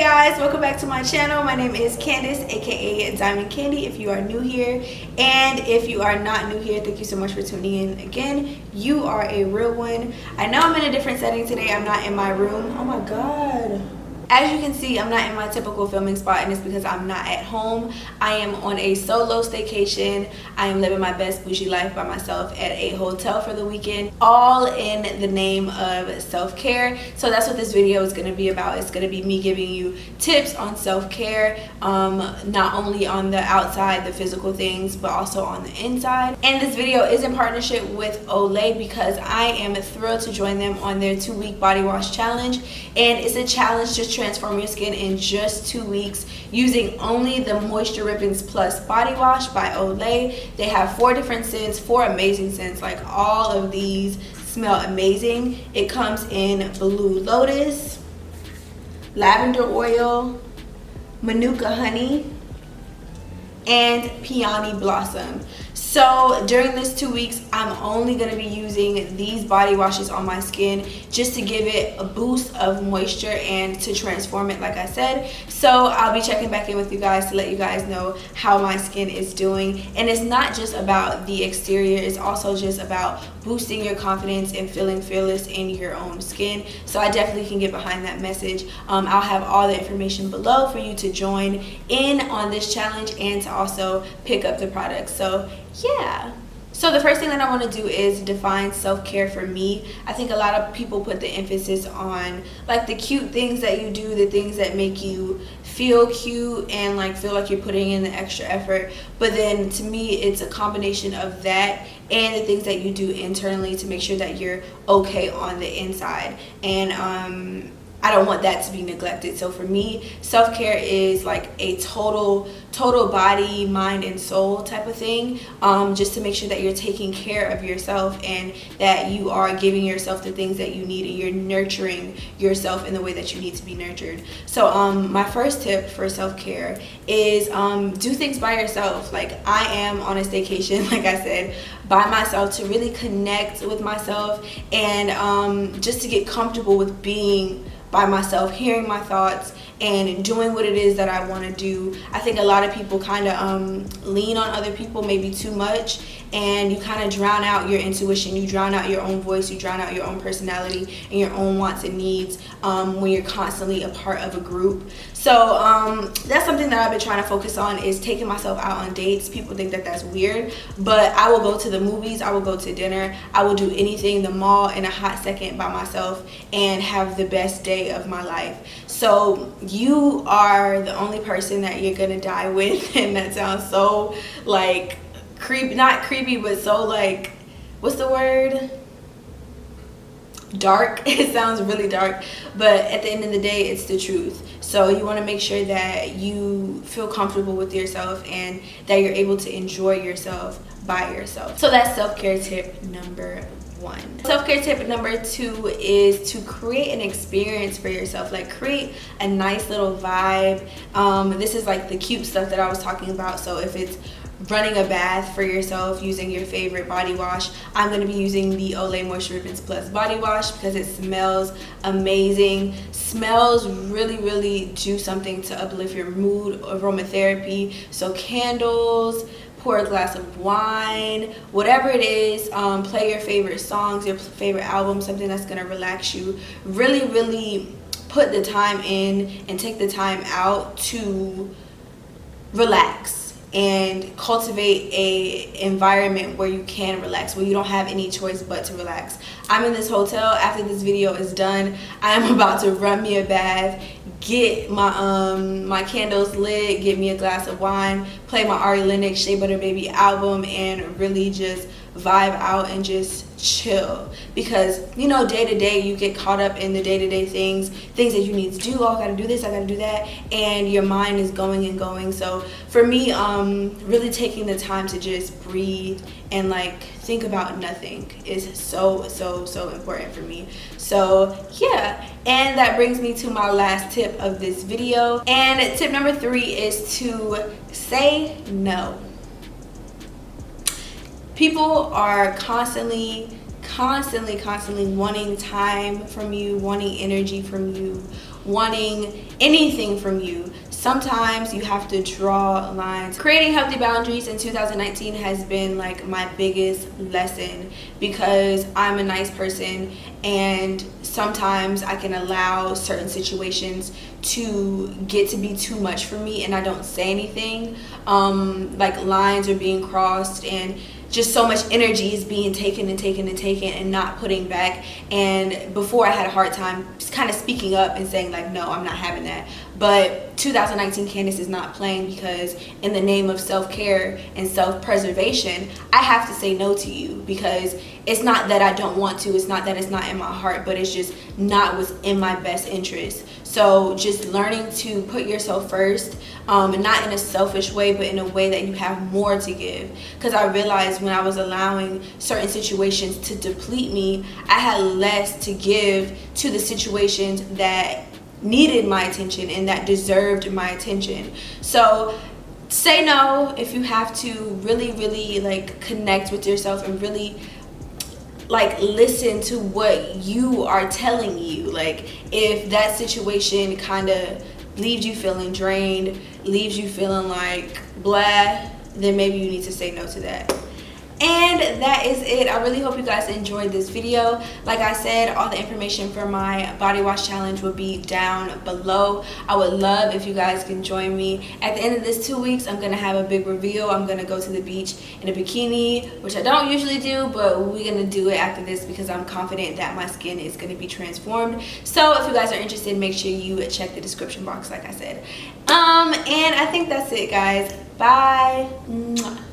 guys, welcome back to my channel. My name is Candace, aka Diamond Candy, if you are new here. And if you are not new here, thank you so much for tuning in again. You are a real one. I know I'm in a different setting today. I'm not in my room. Oh my god. As you can see, I'm not in my typical filming spot, and it's because I'm not at home. I am on a solo staycation. I am living my best bougie life by myself at a hotel for the weekend, all in the name of self-care. So that's what this video is going to be about. It's going to be me giving you tips on self-care, not only on the outside, the physical things, but also on the inside. And this video is in partnership with Olay because I am thrilled to join them on their 2-week body wash challenge. And it's a challenge to transform your skin in just 2 weeks using only the Moisture Ribbons Plus body wash by Olay. They have 4 different scents, 4 amazing scents. Like, all of these smell amazing. It comes in Blue Lotus, Lavender Oil, Manuka Honey, and Peony Blossom. So during this 2 weeks, I'm only going to be using these body washes on my skin just to give it a boost of moisture and to transform it, like I said. So I'll be checking back in with you guys to let you guys know how my skin is doing. And it's not just about the exterior, it's also just about boosting your confidence and feeling fearless in your own skin. So I definitely can get behind that message. I'll have all the information below for you to join in on this challenge and to also pick up the products. So yeah. So the first thing that I want to do is define self-care for me. I think a lot of people put the emphasis on like the cute things that you do, the things that make you feel cute and like feel like you're putting in the extra effort. But then to me, it's a combination of that and the things that you do internally to make sure that you're okay on the inside. And I don't want that to be neglected. So for me, self-care is like a total body, mind, and soul type of thing, just to make sure that you're taking care of yourself and that you are giving yourself the things that you need and you're nurturing yourself in the way that you need to be nurtured. So my first tip for self-care is do things by yourself. Like, I am on a staycation, like I said, by myself to really connect with myself and just to get comfortable with being by myself, hearing my thoughts and doing what it is that I want to do. I think a lot of people kind of lean on other people maybe too much, and you kind of drown out your intuition, you drown out your own voice, you drown out your own personality and your own wants and needs when you're constantly a part of a group. So that's something that I've been trying to focus on, is taking myself out on dates. People think that that's weird, but I will go to the movies, I will go to dinner, I will do anything, the mall, in a hot second by myself and have the best day of my life. So you are the only person that you're gonna die with, and that sounds so like creepy, not creepy, but so like, what's the word? Dark. It sounds really dark, but at the end of the day, it's the truth. So you want to make sure that you feel comfortable with yourself and that you're able to enjoy yourself by yourself. So that's self-care tip number 1. Self-care tip number 2 is to create an experience for yourself. Like, create a nice little vibe. This is like the cute stuff that I was talking about. So if it's running a bath for yourself using your favorite body wash, I'm going to be using the Olay Moisture Ribbons Plus body wash because it smells amazing. Smells really do something to uplift your mood. Aromatherapy, so candles, pour a glass of wine, whatever it is, play your favorite songs, your favorite album, something that's going to relax you. Really put the time in and take the time out to relax and cultivate a environment where you can relax, where you don't have any choice but to relax. I'm in this hotel. After this video is done, I'm about to run me a bath, get my candles lit, get me a glass of wine, play my Ari Lennox Shea Butter Baby album, and really just vibe out and just chill. Because, you know, day to day you get caught up in the day-to-day things that you need to do. Oh, I gotta do this, I gotta do that, and your mind is going and going. So for me, really taking the time to just breathe and like think about nothing is so important for me. So yeah, and that brings me to my last tip of this video, and tip number 3 is to say no. People are constantly constantly wanting time from you, wanting energy from you, wanting anything from you, sometimes you have to draw lines. Creating healthy boundaries in 2019 has been like my biggest lesson, because I'm a nice person and sometimes I can allow certain situations to get to be too much for me and I don't say anything. Like lines are being crossed and just so much energy is being taken and not putting back. And before I had a hard time just kind of speaking up and saying like, no, I'm not having that. But 2019 Candace is not playing, because in the name of self-care and self-preservation, I have to say no to you, because it's not that I don't want to, it's not that it's not in my heart, but it's just not what's in my best interest. So just learning to put yourself first, and not in a selfish way, but in a way that you have more to give. Because I realized when I was allowing certain situations to deplete me, I had less to give to the situations that needed my attention and that deserved my attention. So say no if you have to. Really like connect with yourself and really like listen to what you are telling you. Like if that situation kind of leaves you feeling drained, leaves you feeling like blah, then maybe you need to say no to that. And that is it. I really hope you guys enjoyed this video. Like I said, all the information for my body wash challenge will be down below. I would love if you guys can join me. At the end of this 2 weeks, I'm going to have a big reveal. I'm going to go to the beach in a bikini, which I don't usually do, but we're going to do it after this because I'm confident that my skin is going to be transformed. So if you guys are interested, make sure you check the description box like I said. And I think that's it, guys. Bye. Mwah.